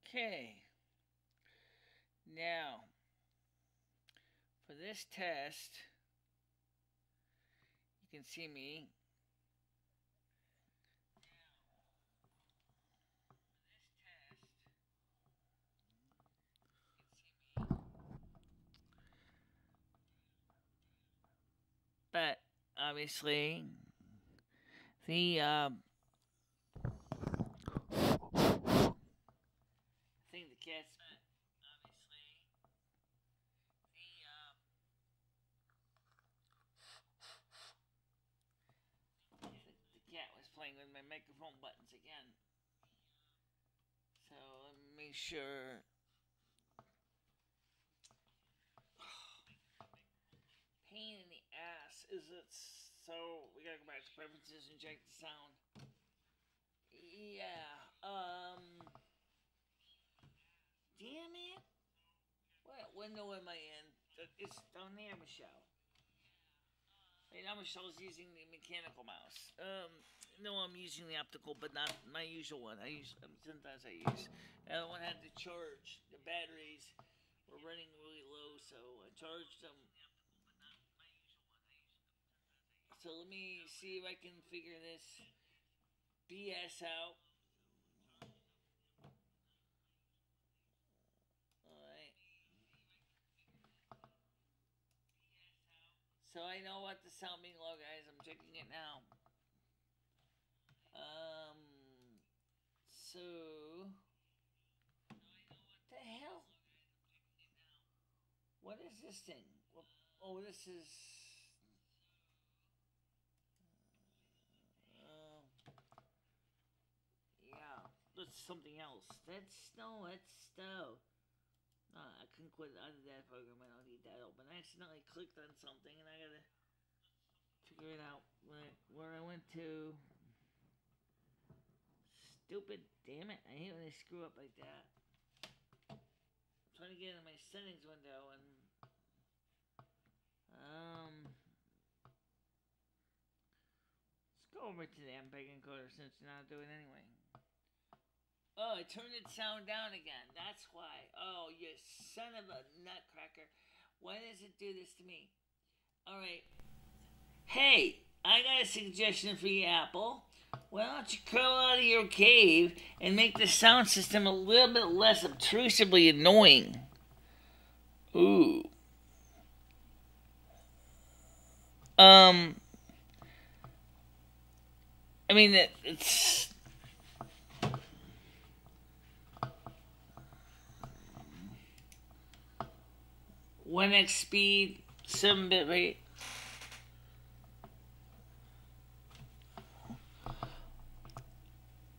Okay. Now, for this test, you can see me. But obviously, the I think the cat's. The cat was playing with my microphone buttons again. So let me make sure. Pain in the ass is it? So we gotta go back to preferences and check the sound. Yeah. Damn it. What window am I in? It's down there, Michele. Right now Michelle's using the mechanical mouse. No, I'm using the optical, but not my usual one. Sometimes I use. The other one had to charge. The batteries were running really low, so I charged them. So let me see if I can figure this BS out. Alright. So I know what the sound being low, guys. I'm checking it now. So the hell? What is this thing? Oh, this is. Yeah, that's something else. That's no. I couldn't quit out of that program. I don't need that open. I accidentally clicked on something, and I gotta figure it out. Where I went to. Stupid, damn it! I hate when they screw up like that. I'm trying to get in my settings window and let's go over to the MPEG encoder since you're not doing it anyway. Oh, I turned its sound down again. That's why. Oh, you son of a nutcracker! Why does it do this to me? All right. Hey, I got a suggestion for you, Apple. Why don't you crawl out of your cave and make the sound system a little bit less obtrusively annoying? Ooh. I mean, it's 1x speed, 7-bit rate.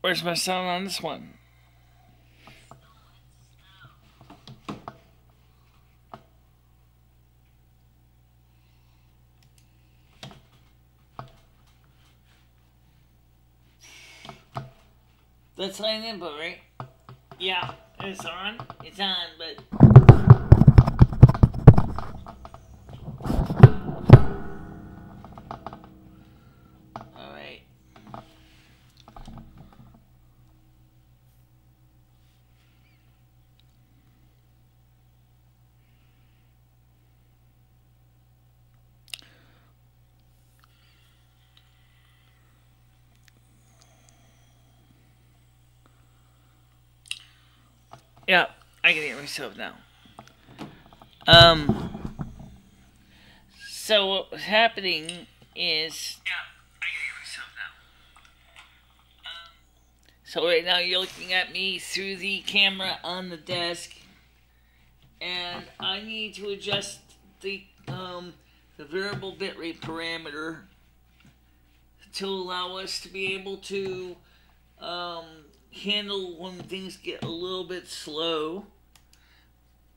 Where's my sound on this one? That's line input, right? Yeah, it's on. It's on, but all right. Yeah, I can hear myself now. So what was happening is... Yeah, I can hear myself now. So right now you're looking at me through the camera on the desk. And I need to adjust the variable bitrate parameter to allow us to be able to handle when things get a little bit slow.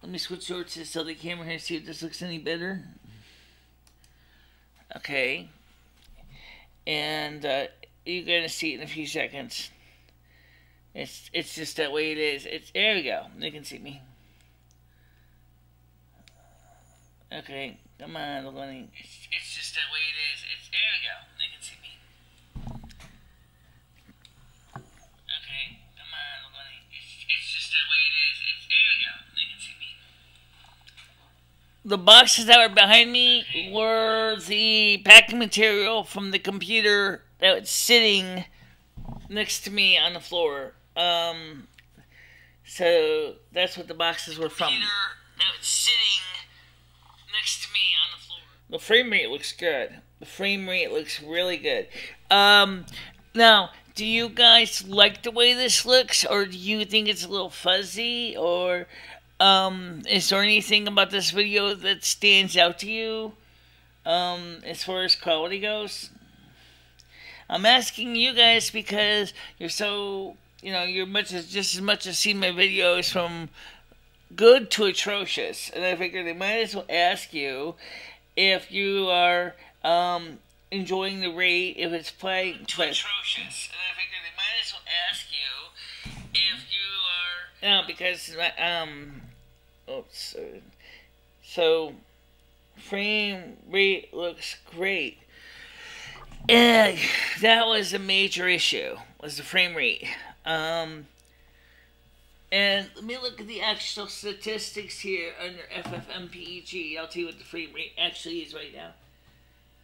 Let me switch over to this other camera here, see if this looks any better. Okay. And you're gonna see it in a few seconds. It's just that way it is. There we go. You can see me. Okay, come on, Dalene. It's just that way it is. There we go. You can see me. Okay, come on, Dalene. It's just that way the boxes that were behind me were the packing material from the computer that was sitting next to me on the floor. So that's what the boxes were from. That was sitting next to me on the floor. The frame rate looks good. The frame rate looks really good. Now, do you guys like the way this looks, or do you think it's a little fuzzy, or is there anything about this video that stands out to you as far as quality goes? I'm asking you guys because you're so, you're just as much as see my videos from good to atrocious, and I figured I might as well ask you if you are enjoying the rate, if it's playing to atrocious, and I figured I might as well ask you if you are because oops, so frame rate looks great. And that was a major issue, was the frame rate. And let me look at the actual statistics here under ffmpeg. I'll tell you what the frame rate actually is right now.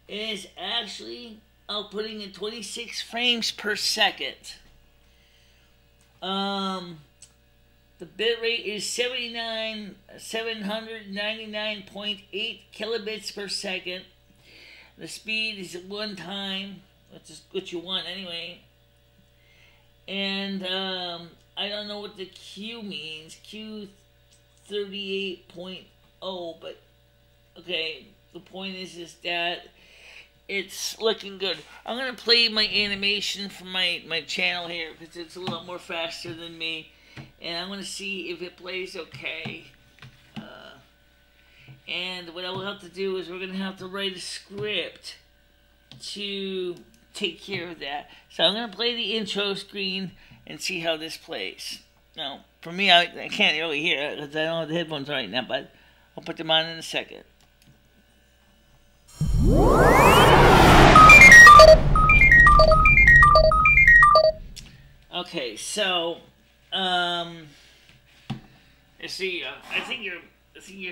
It is actually outputting in 26 frames per second. The bit rate is 799.8 kilobits per second. The speed is at 1 time, which is what you want anyway. And I don't know what the Q means, Q 38.0, but okay, the point is that it's looking good. I'm going to play my animation from my channel here because it's a little more faster than me, and I'm going to see if it plays okay. And what I will have to do is we're going to have to write a script to take care of that. So I'm going to play the intro screen and see how this plays. Now, for me, I can't really hear it because I don't have the headphones right now, but I'll put them on in a second. Okay, so, let's see, I think you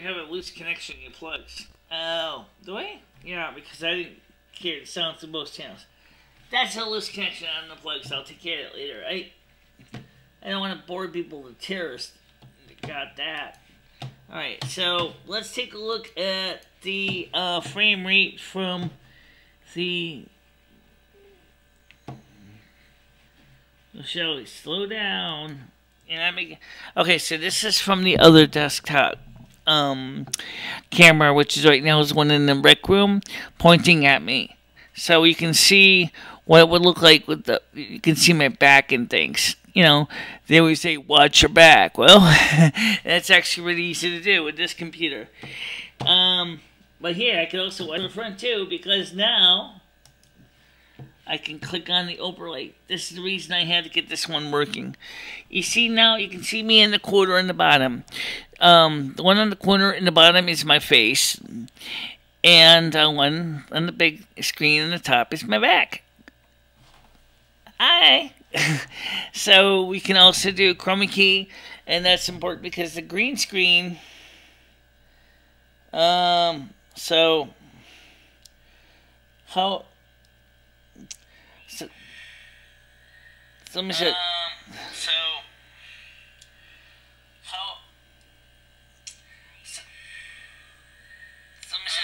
have a loose connection in your plugs. Oh, do I? Yeah, because I didn't hear the sound through both channels. That's a loose connection on the plugs. I'll take care of it later, right? I don't want to bore people with terrorists. Got that. Alright, so let's take a look at the frame rate from the... Shall we slow down? And okay, so this is from the other desktop camera, which is right now is one in the rec room, pointing at me. So you can see what it would look like with the. You can see my back and things. They always say, watch your back. Well, that's actually really easy to do with this computer. But here, I can also watch the front too, because now I can click on the overlay. This is the reason I had to get this one working. You see now, you can see me in the corner in the bottom. The one on the corner in the bottom is my face. And one on the big screen on the top is my back. Hi! So we can also do chroma key, and that's important because the green screen. So how? So let me show. So how? So let me show.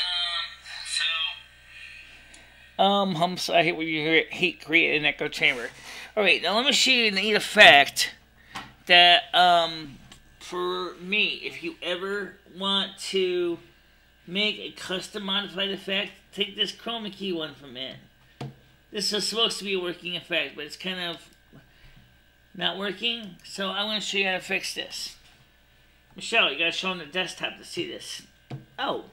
So I hate when you hate create an echo chamber. Alright, now let me show you a neat effect that, for me, if you ever want to make a custom modified effect, take this chroma key one from in. This is supposed to be a working effect, but it's kind of not working, so I'm going to show you how to fix this. Michelle, you got to show them the desktop to see this. Oh,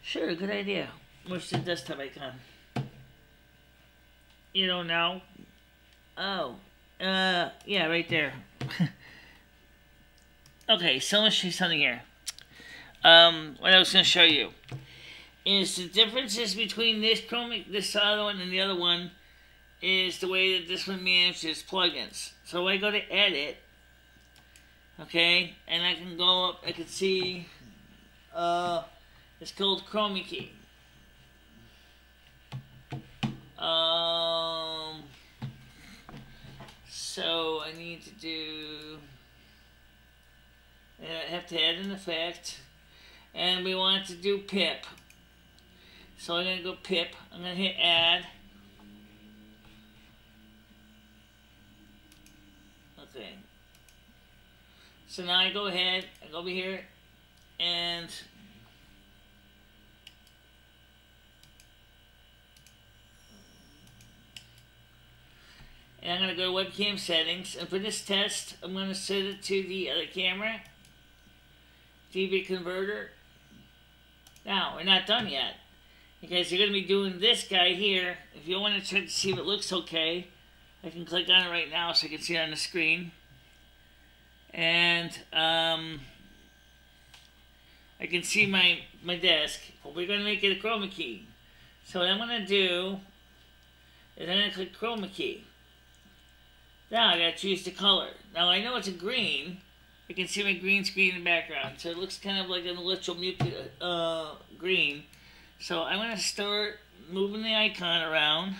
sure, good idea. Where's the desktop icon? You don't know? Oh, yeah, right there. Okay, so let me show you something here. What I was going to show you is the differences between this other one and the other one is the way that this one manages plugins. So I go to edit, okay, and I can go up, I can see, It's called chroma key. So I need to do, I have to add an effect, and we want to do pip. So I'm going to go pip, I'm going to hit add. Okay. So now I go ahead, I go over here, and I'm going to go to webcam settings, and for this test, I'm going to set it to the other camera, dB converter. Now, we're not done yet, because you're going to be doing this guy here. If you want to check to see if it looks okay, I can click on it right now so you can see it on the screen. And I can see my desk, but we're going to make it a chroma key. So what I'm going to do is I'm going to click chroma key. Now I gotta choose the color. Now I know it's a green. You can see my green screen in the background, so it looks kind of like an electro green. So I'm gonna start moving the icon around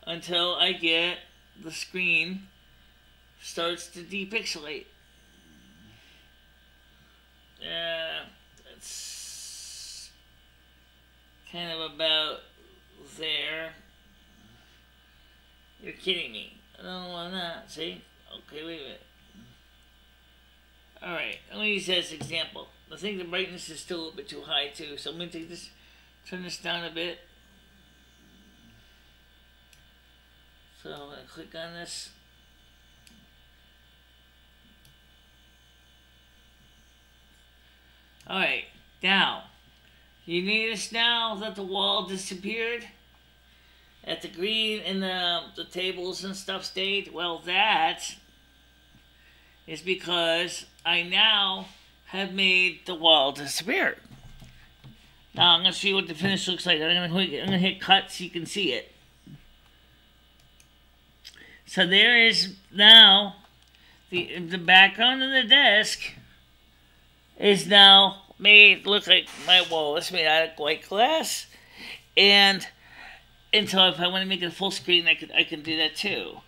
until I get the screen starts to depixelate. That's kind of about there. You're kidding me. No, I'm not. See? Okay, wait a minute. Alright, I'm going to use that as an example. I think the brightness is still a little bit too high too, so I'm going to take this, turn this down a bit. So I'm going to click on this. Alright, now, you notice now that the wall disappeared? At the green and the tables and stuff stayed? Well, that is because I now have made the wall disappear. Now I'm going to show you what the finish looks like. I'm going to hit cut so you can see it. So there is now the background of the desk is now made look like my wall is made out of white glass, and until if I want to make it a full screen, I can do that too.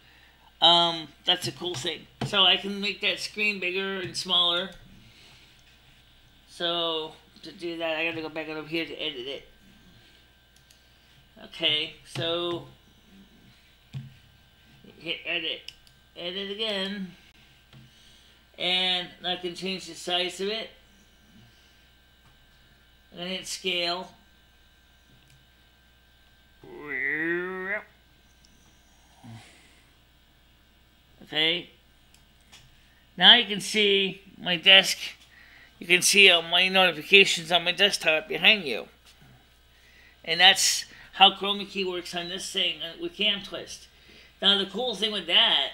That's a cool thing. So I can make that screen bigger and smaller. So to do that, I got to go back over here to edit it. Okay, so hit edit, edit again, and I can change the size of it. I'm gonna hit scale. Okay. Now you can see my desk. You can see my notifications on my desktop behind you. And that's how chroma key works on this thing with camtwist. Now the cool thing with that,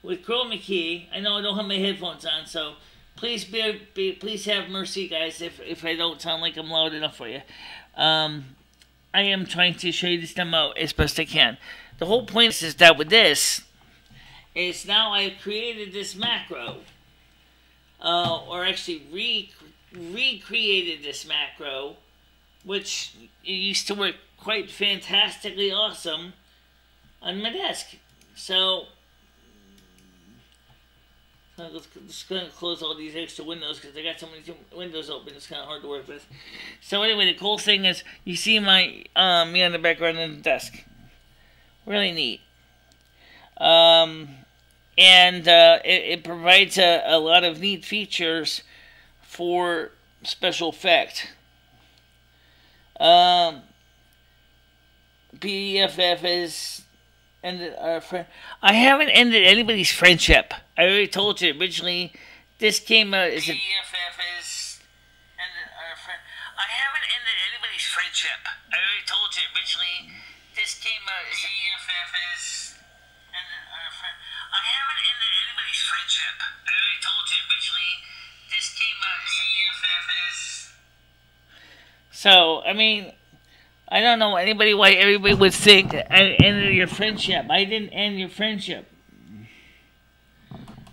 with chroma key, I know I don't have my headphones on, so please please have mercy, guys, if I don't sound like I'm loud enough for you. I am trying to show you this demo as best I can. The whole point is that with this, is now I've created this macro, or actually recreated this macro, which used to work quite fantastically awesome on my desk. So I'm just going to close all these extra windows because I got so many windows open. It's kind of hard to work with. So anyway, the cool thing is you see my me on the background of the desk. Really neat. And it provides a lot of neat features for special effect. BFF is ended our friend. I haven't ended anybody's friendship. I already told you originally. This came out as a BFF is ended our friend. I haven't ended anybody's friendship. I already told you originally. This came out as a BFF is ended our friend. I haven't ended anybody's friendship. I already told you originally. This came out as a BFF is. So I mean, I don't know anybody why everybody would think I ended your friendship. I didn't end your friendship.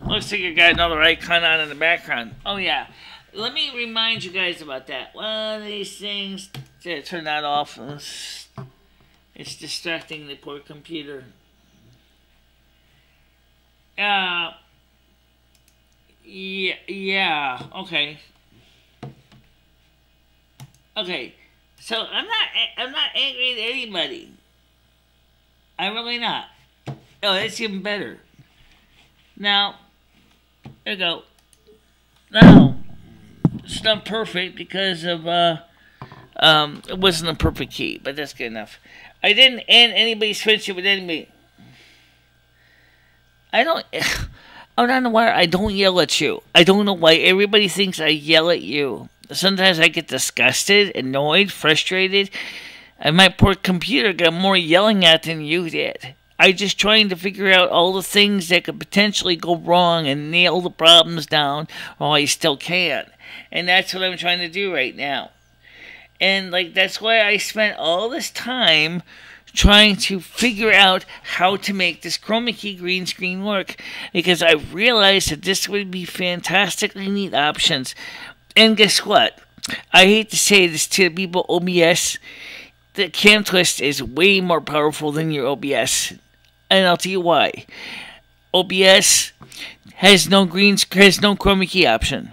Looks like you got another icon on in the background. Oh yeah, let me remind you guys about that. One of these things, turn that off. It's distracting the poor computer. Yeah, okay. Okay, so I'm not angry at anybody. I'm really not. Oh, that's even better. Now, there you go. Now, it's not perfect because of, it wasn't a perfect key, but that's good enough. I didn't end anybody's friendship with anybody. I'm not aware. I don't yell at you. I don't know why everybody thinks I yell at you. Sometimes I get disgusted, annoyed, frustrated, and my poor computer got more yelling at than you did. I'm just trying to figure out all the things that could potentially go wrong and nail the problems down while I still can. And that's what I'm trying to do right now. And that's why I spent all this time trying to figure out how to make this chroma key green screen work, because I realized that this would be fantastically neat options. And guess what? I hate to say this to the people OBS, the camtwist is way more powerful than your OBS, and I'll tell you why. OBS has no chroma key option.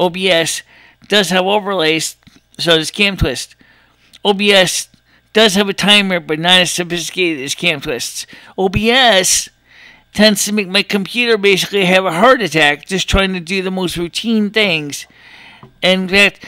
OBS does have overlays, so does camtwist. OBS does have a timer, but not as sophisticated as camtwists. OBS tends to make my computer basically have a heart attack just trying to do the most routine things. And in fact,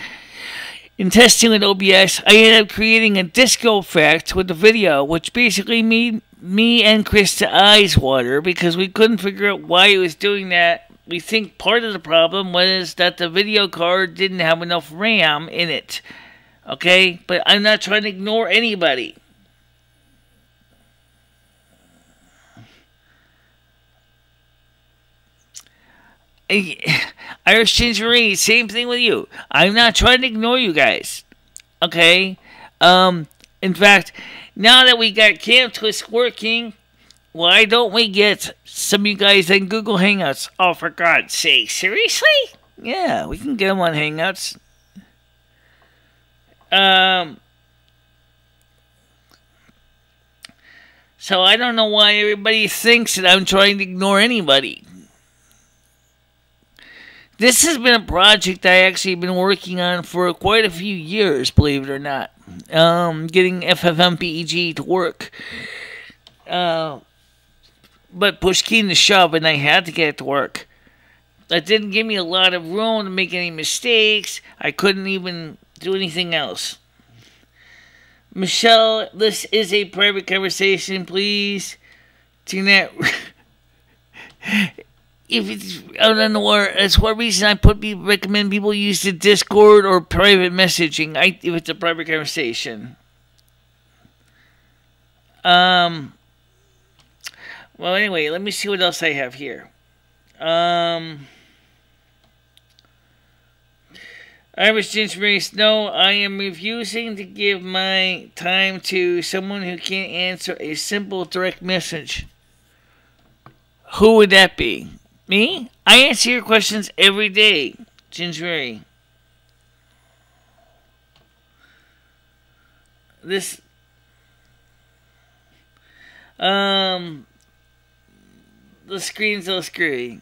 in testing with OBS, I ended up creating a disco effect with the video, which basically made me and Krista eyes water because we couldn't figure out why it was doing that. We think part of the problem was that the video card didn't have enough RAM in it. Okay? But I'm not trying to ignore anybody. Irish Gingerie, same thing with you. I'm not trying to ignore you guys. Okay? In fact, now that we got camtwist working, why don't we get some of you guys in Google Hangouts? Oh, for God's sake. Seriously? Yeah, we can get them on Hangouts. So I don't know why everybody thinks that I'm trying to ignore anybody. This has been a project I actually been working on for quite a few years, believe it or not. Getting ffmpeg to work. But push came to shove and I had to get it to work. That didn't give me a lot of room to make any mistakes. I couldn't even do anything else. Michele, this is a private conversation. Please do not... If it's out on the wire, that's one reason I recommend people use the Discord or private messaging. If it's a private conversation. Well, anyway, let me see what else I have here. Irish Gingerbread, no, I am refusing to give my time to someone who can't answer a simple direct message. Who would that be? Me? I answer your questions every day, Gingerbread. The screen's all screwy.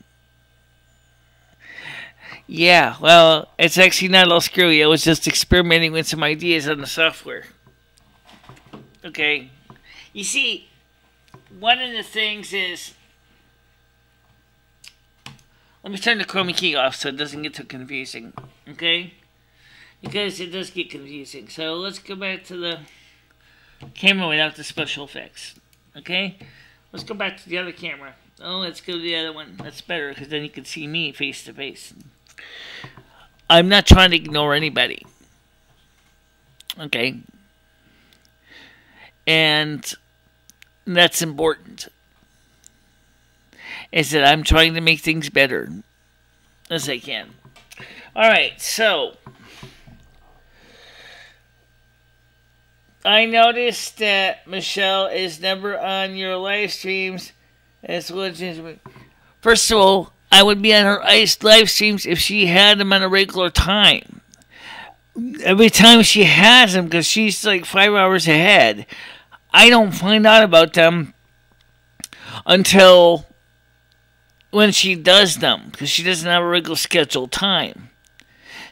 Yeah, well, it's actually not all screwy. I was just experimenting with some ideas on the software. Okay. You see, one of the things is... Let me turn the chroma key off so it doesn't get too confusing. Okay? Because it does get confusing. So let's go back to the camera without the special effects. Okay? Let's go back to the other camera. Oh, let's go to the other one. That's better because then you can see me face to face. I'm not trying to ignore anybody. Okay? And that's important. Is that I'm trying to make things better as I can. Alright, so I noticed that Michele is never on your live streams as well as... First of all, I would be on her live streams if she had them on a regular time. Every time she has them, because she's like 5 hours ahead, I don't find out about them until when she does them, because she doesn't have a regular scheduled time.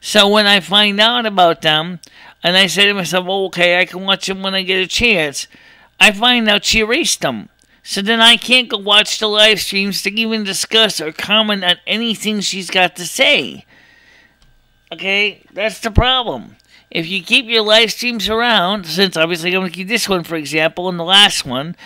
So when I find out about them, and I say to myself, oh, okay, I can watch them when I get a chance, I find out she erased them. So then I can't go watch the live streams to even discuss or comment on anything she's got to say. Okay, that's the problem. If you keep your live streams around, since obviously I'm going to keep this one, for example, and the last one,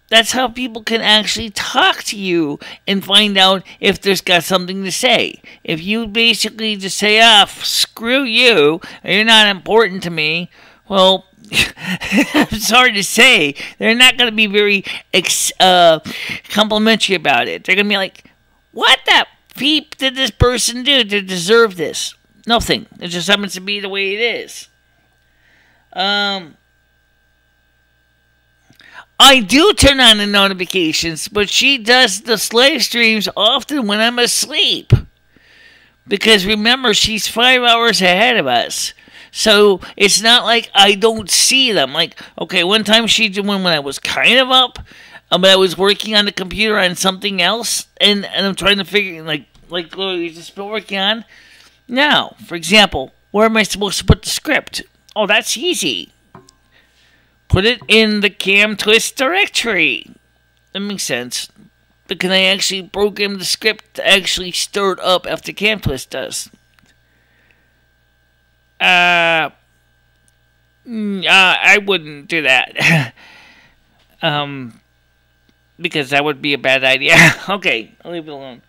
that's how people can actually talk to you and find out if there's got something to say. If you basically just say, screw you, you're not important to me, well, it's hard to say. They're not going to be very complimentary about it. They're going to be like, what the peep did this person do to deserve this? Nothing. It just happens to be the way it is. I do turn on the notifications, but she does the live streams often when I'm asleep. Because remember, she's 5 hours ahead of us. So it's not like I don't see them. Like, okay, one time she did one when I was kind of up, but I was working on the computer on something else, and I'm trying to figure, like literally just been working on. Now, for example, where am I supposed to put the script? Oh, that's easy. Put it in the camtwist directory. That makes sense. But can I actually program the script to actually start up after camtwist does? I wouldn't do that. Because that would be a bad idea. Okay, I'll leave it alone.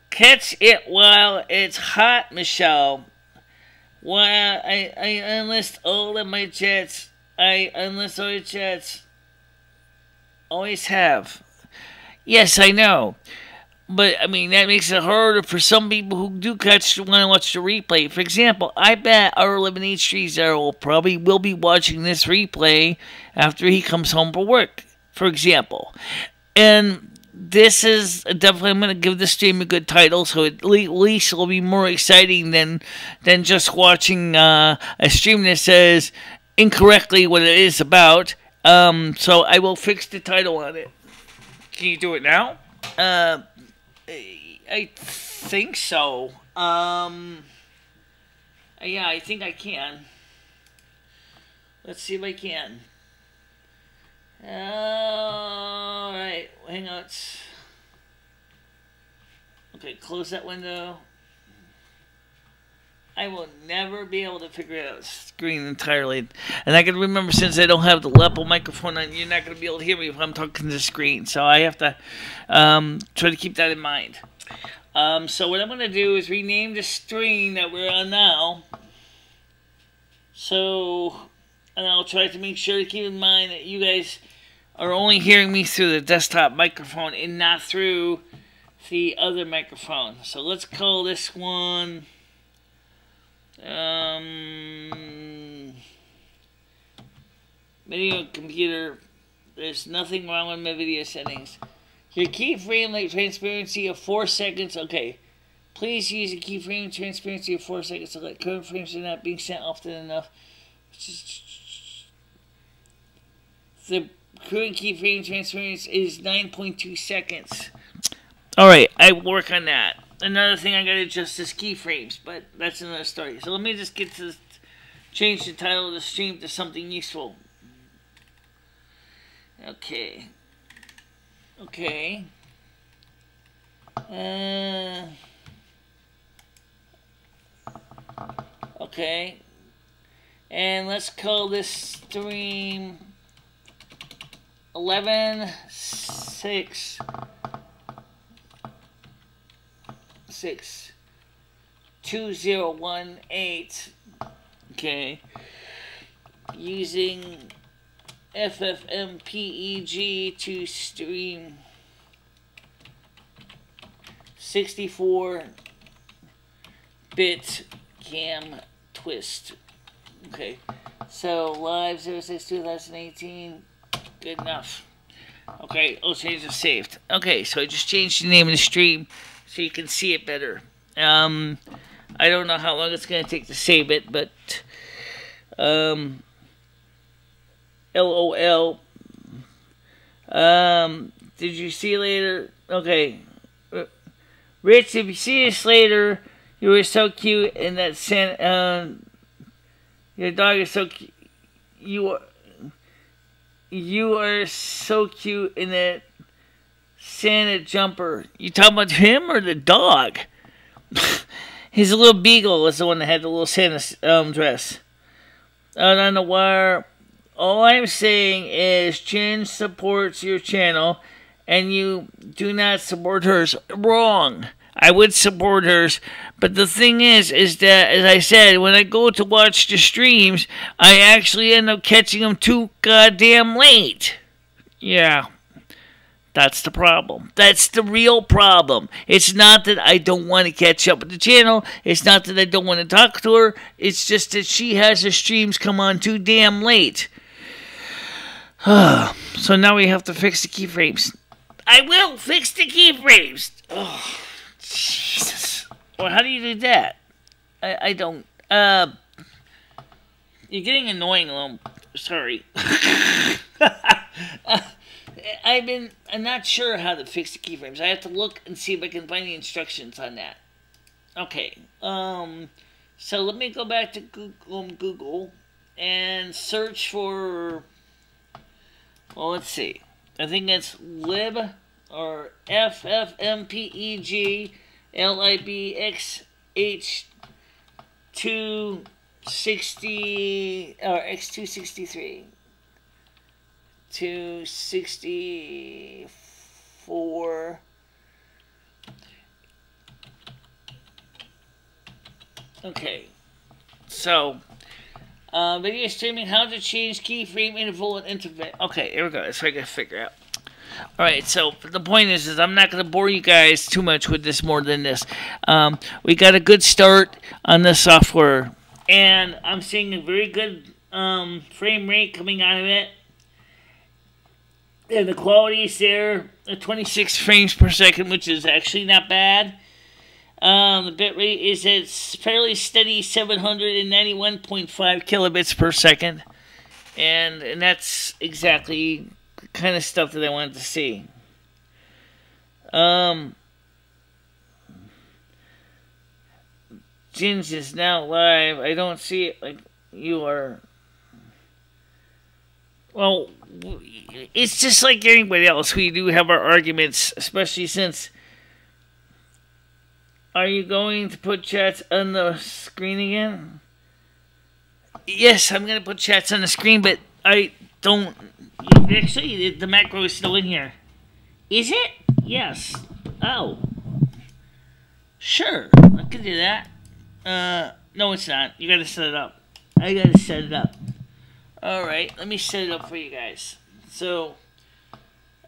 Catch it while it's hot, Michele. While I enlist all of my jets. I enlist all your jets. Always have. Yes, I know. But, I mean, that makes it harder for some people who do want to watch the replay. For example, I bet our 11H30 will be watching this replay after he comes home from work, for example. And this is definitely, I'm going to give the stream a good title, so at least it'll be more exciting than just watching a stream that says incorrectly what it is about. So I will fix the title on it. Can you do it now? I think so. Yeah, I think I can. Let's see if I can. Alright, hang on. Okay, close that window. I will never be able to figure out the screen entirely. And I can remember, since I don't have the lapel microphone on, you're not going to be able to hear me if I'm talking to the screen. So I have to try to keep that in mind. So what I'm going to do is rename the stream that we're on now. So, and I'll try to make sure to keep in mind that you guys are only hearing me through the desktop microphone and not through the other microphone. So let's call this one video computer. There's nothing wrong with my video settings. Your keyframe rate transparency of 4 seconds. Okay. Please use a keyframe transparency of 4 seconds so that current frames are not being sent often enough. The current keyframe transparency is 9.2 seconds. Alright, I will work on that. Another thing, I gotta adjust is keyframes, but that's another story. So let me just get to change the title of the stream to something useful. Okay. Okay. Okay. And let's call this stream 11062018. Okay. Using ffmpeg to stream 64-bit cam twist. Okay, so Live 062018 Good enough. Okay, all changes are saved. Okay, so I just changed the name of the stream so you can see it better. I don't know how long it's going to take to save it, but LOL. Did you see later? Okay. Rich, if you see this later, you were so cute in that your dog is so cute. You are so cute in that Santa jumper. You talking about him or the dog? His little beagle was the one that had the little Santa dress. Out on the wire. All I'm saying is Jen supports your channel and you do not support hers. Wrong. I would support hers, but the thing is that, as I said, when I go to watch the streams, I actually end up catching them too goddamn late. Yeah, that's the problem. That's the real problem. It's not that I don't want to catch up with the channel. It's not that I don't want to talk to her. It's just that she has her streams come on too damn late. So now we have to fix the keyframes. I will fix the keyframes. Oh. Jesus. Well, how do you do that? I don't. You're getting annoying, I'm sorry. I'm not sure how to fix the keyframes. I have to look and see if I can find the instructions on that. Okay. So let me go back to Google and search for. Well, let's see. I think it's lib or ffmpeg. LIBXH260 or X263 264. Okay, so video streaming, how to change keyframe interval and interval. Okay, here we go. That's what I gotta figure out. Alright, so the point is I'm not going to bore you guys too much with this more than this. We got a good start on this software, and I'm seeing a very good frame rate coming out of it. And the quality is there, 26 frames per second, which is actually not bad. The bitrate is at fairly steady 791.5 kilobits per second. And that's exactly kind of stuff that I wanted to see. Ginge is now live. I don't see it like you are. Well, it's just like anybody else. We do have our arguments, especially since. Are you going to put chats on the screen again? Yes, I'm going to put chats on the screen, but I don't. Actually, the macro is still in here. Is it? Yes. Oh. Sure. I can do that. No, it's not. You gotta set it up. I gotta set it up. Alright, let me set it up for you guys. So,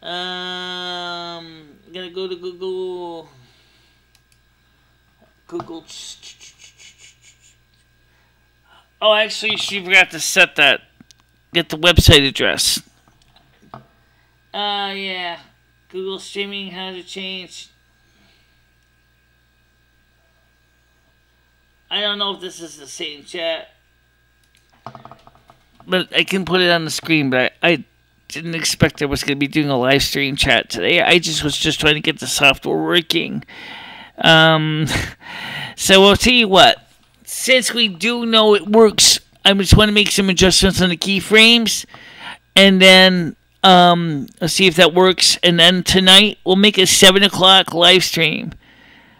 I'm gonna go to Google. Oh, actually, she forgot to set that. Get the website address. Yeah. Google streaming, how to change. I don't know if this is the same chat. But I can put it on the screen, but I didn't expect I was going to be doing a live stream chat today. I was just trying to get the software working. So I'll tell you what. Since we do know it works, I just want to make some adjustments on the keyframes. And then let's see if that works. And then tonight, we'll make a 7 o'clock live stream.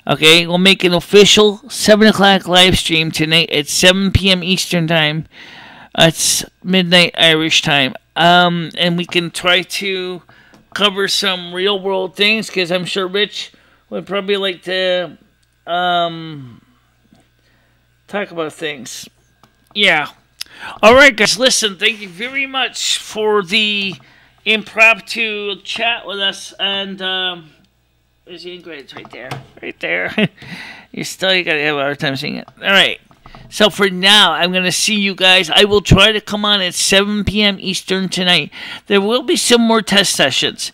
Okay, we'll make an official 7 o'clock live stream tonight at 7 p.m. Eastern Time. It's midnight Irish time. And we can try to cover some real-world things, because I'm sure Rich would probably like to talk about things. Yeah. Alright, guys, listen, thank you very much for the impromptu chat with us, and there's the ingredients right there. Right there. You gotta have a hard time seeing it. Alright. So for now, I'm going to see you guys. I will try to come on at 7 p.m. Eastern tonight. There will be some more test sessions.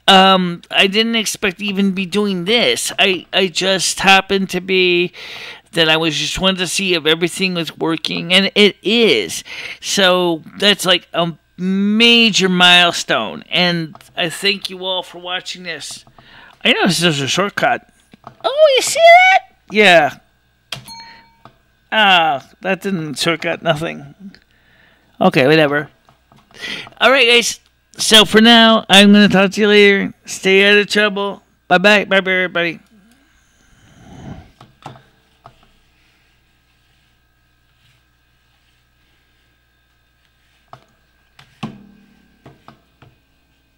I didn't expect to even be doing this. I just happened to be that I was just wanted to see if everything was working, and it is. So that's like a major milestone, and I thank you all for watching this. I know this is a shortcut. Oh, you see that? Yeah. Ah, that didn't shortcut nothing. Okay, whatever. Alright, guys. So for now, I'm going to talk to you later. Stay out of trouble. Bye-bye. Bye-bye, everybody.